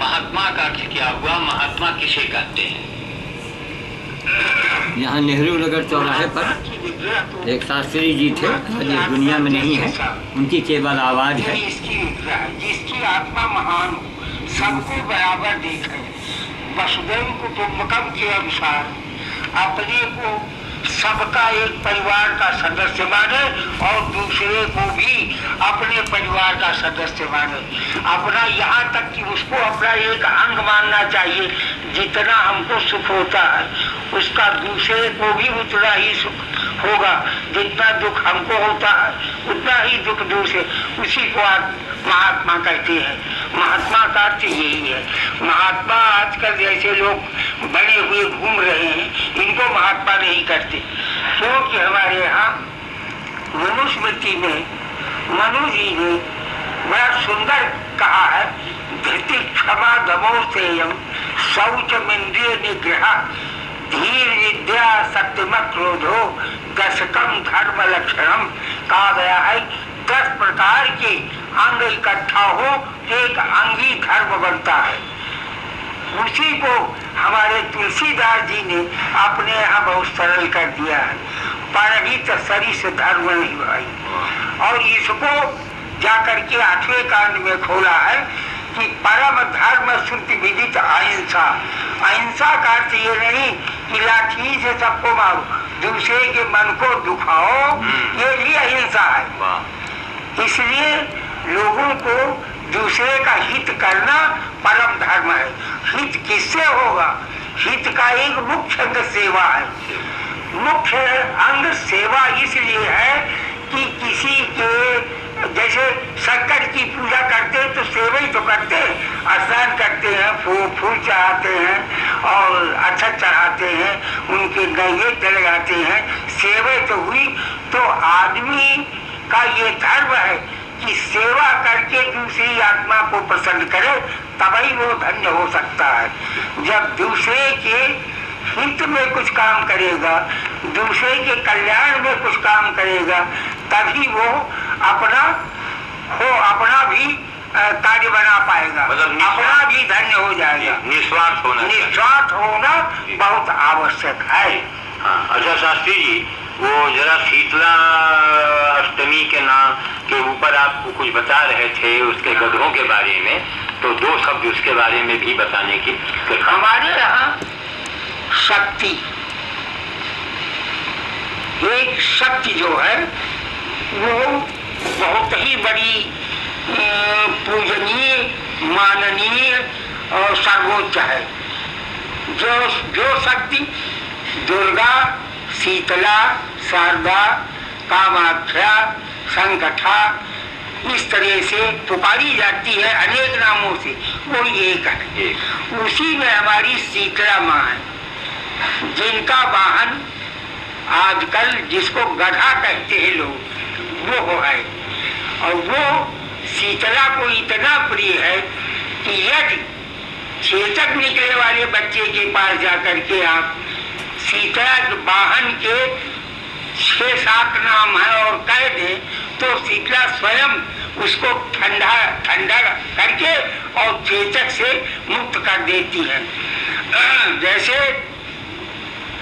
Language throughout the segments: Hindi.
महात्मा का अर्थ क्या हुआ? महात्मा किसे कहते हैं? यहाँ नेहरू नगर चौराहे पर एक शास्त्री जी थे, आज इस दुनिया में नहीं है, उनकी केवल आवाज़ है। जिसकी आत्मा महान हो, सबको बराबर देखे, वसुधैव कुटुंबकम के अनुसार अपने को सबका एक परिवार का सदस्य माने और दूसरे को भी अपने परिवार का सदस्य माने। अपना यहाँ तक कि उसको अपना एक अंग मानना चाहिए। जितना हमको सुख होता है उसका दूसरे को भी उतना ही सुख होगा। जितना दुख हमको होता है उतना ही दुख दूसरे, उसी को महात्मा कहते हैं। महात्मा का अर्थ यही है। महात्मा आजकल जैसे लोग बने हुए घूम रहे हैं, इनको महात्मा नहीं करते, क्योंकि हमारे यहाँ मनुस्मृति में मनु जी ने बड़ा सुंदर कहा है, धृति क्षमा दमो सेयम शौचमिंद्रिय निग्रह धीर विद्या सत्यम क्रोधो दशकम धर्म लक्षणम। कहा गया है 10 प्रकार के अंग इकट्ठा हो एक अंगी धर्म बनता है। उसी को हमारे तुलसीदास जी ने अपने यहाँ बहुत सरल कर दिया है, परहित सरिस धर्म नहीं भाई। और इसको जाकर के 8वें कांड में खोला है कि परम धर्म श्रुति विदित अहिंसा। अहिंसा का अर्थ ये नहीं कि लाठी से सबको मारो, दूसरे के मन को दुखाओ, ये भी अहिंसा है। इसलिए लोगों को दूसरे का हित करना परम धर्म है। हित किससे होगा? हित का एक मुख्य अंग सेवा है। मुख्य अंग सेवा इसलिए है कि किसी के जैसे शंकर की पूजा करते हैं तो सेवा ही तो करते हैं, स्नान करते हैं, फूल चढ़ाते हैं और अच्छा चढ़ाते हैं, उनके नैवेद्य लगाते हैं, सेवा तो हुई। तो आदमी का ये धर्म है कि सेवा करके दूसरी आत्मा को प्रसन्न करे, तभी वो धन्य हो सकता है। जब दूसरे के हित में कुछ काम करेगा, दूसरे के कल्याण में कुछ काम करेगा, तभी वो अपना भी कार्य बना पाएगा, मतलब अपना भी धन्य हो जाएगा। निस्वार्थ होना बहुत आवश्यक है। हाँ, अच्छा शास्त्री जी, वो जरा शीतला अष्टमी के नाम के ऊपर आपको कुछ बता रहे थे, उसके गधों के बारे में, तो 2 शब्द उसके बारे में भी बताने की। हमारे यहाँ शक्ति, एक शक्ति जो है वो बहुत ही बड़ी पूजनीय, माननीय और सर्वोच्च है। जो शक्ति दुर्गा, शीतला, शारदा, कामाख्या, संकटा इस तरह से पुकारी जाती है अनेक नामों से, वो एक है। उसी में हमारी शीतला माँ है, जिनका वाहन आजकल जिसको गधा कहते हैं लोग, वो है। और वो शीतला को इतना प्रिय है कि यदि चेचक निकले वाले बच्चे के पास जाकर के आप शीतला वाहन के 6-7 नाम है और कह दे, तो शीतला स्वयं उसको ठंडा करके और चेचक से मुक्त कर देती है। जैसे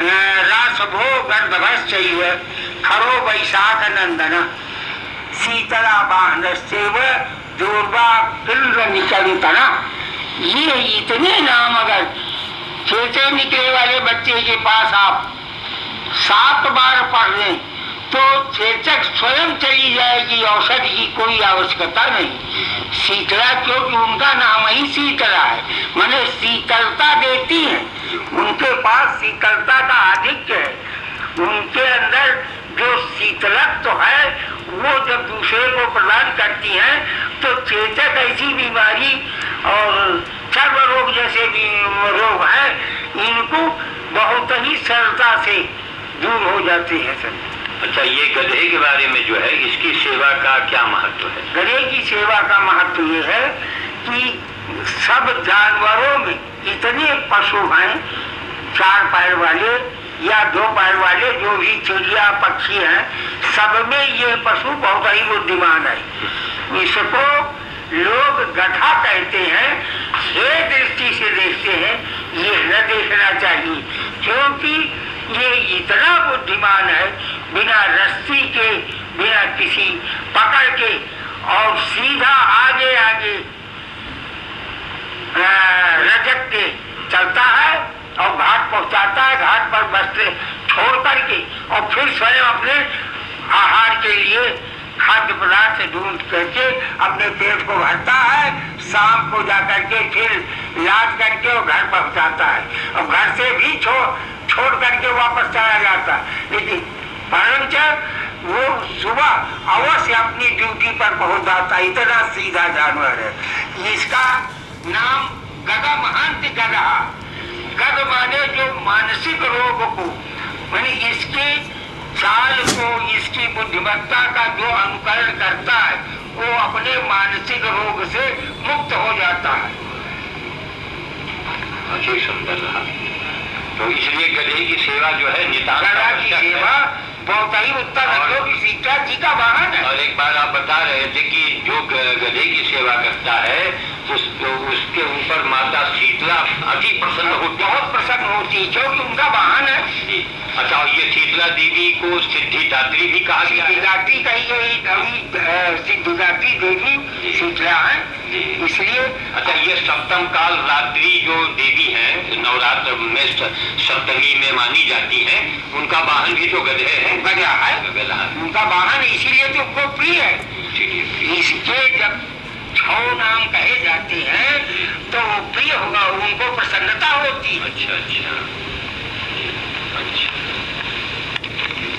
रासभो गर्दभश्चैव खरो वैशाख नंदन शीतला वाहनस्यैव दूर्वा पिंड निचंतना। ये इतने नाम अगर चेचे निकले वाले बच्चे के पास आप 7 बार पढ़ लें तो चेचक स्वयं चली जाएगी, औषधि की कोई आवश्यकता नहीं। शीतला क्योंकि उनका नाम ही शीतला है, माने शीतलता देती है। उनके पास शीतलता का आधिक्य है। उनके अंदर जो शीतलक तो है वो जब दूसरे को प्रदान करती हैं तो चेचक ऐसी बीमारी और चर्म रोग जैसे भी रोग है, इनको बहुत ही सरलता से दूर हो जाते हैं सर। अच्छा, ये गधे के बारे में जो है, इसकी सेवा का क्या महत्व है? गधे की सेवा का महत्व ये है कि सब जानवरों में इतने पशु हैं, 4 पैर वाले या 2 पैर वाले, जो भी चिड़िया पक्षी हैं, सब में ये पशु बहुत ही बुद्धिमान है। इसको लोग गधा कहते हैं, ये दृष्टि से देखते हैं, ये न देखना चाहिए, क्योंकि ये इतना बुद्धिमान है, बिना रस्सी के, बिना किसी पकड़ के, और सीधा आगे आगे रजक के चलता है और घाट पहुंचाता है। घाट पर वस्त्र छोड़ करके और फिर स्वयं अपने आहार के लिए खाद्य पदार्थ ढूंढ करके अपने पेट को भरता है, शाम को जाकर के फिर लाद करके और घर पहुंचाता है, और घर से भी छोड़ करके वापस चला जाता है। लेकिन परंतु वो सुबह अवश्य अपनी ड्यूटी पर पहुंच जाता, इतना सीधा जानवर है। इसका नाम गदा महंत गदा। गद माने जो मानसिक रोग को, माने इसके चाल को, इसकी बुद्धिमत्ता का जो अनुकरण करता है, वो अपने मानसिक रोग से मुक्त हो जाता है। अच्छी सुंदर रहा। तो इसलिए गधे की सेवा जो है गधा की सेवा बहुत ही उत्तम है, जो सीता जी का वाहन है। और एक बार आप बता रहे थे कि जो गधे की सेवा करता है उसके ऊपर माता शीतला अति प्रसन्न होती, बहुत प्रसन्न होती है, क्योंकि उनका वाहन है। अच्छा, और ये शीतला देवी को सिद्धिदात्री भी कहा गया है। सिद्धिदात्री का ही सिद्धिदात्री देवी शीतला है, इसलिए। अच्छा, ये सप्तम काल रात्रि जो देवी है नवरात्र में सप्तमी में मानी जाती है, उनका वाहन भी तो गधे है। गधा है उनका वाहन, इसीलिए तो उनको प्रिय है। इसके जब 6 नाम कहे जाते हैं तो वो प्रिय होगा, उनको प्रसन्नता होती है। अच्छा अच्छा।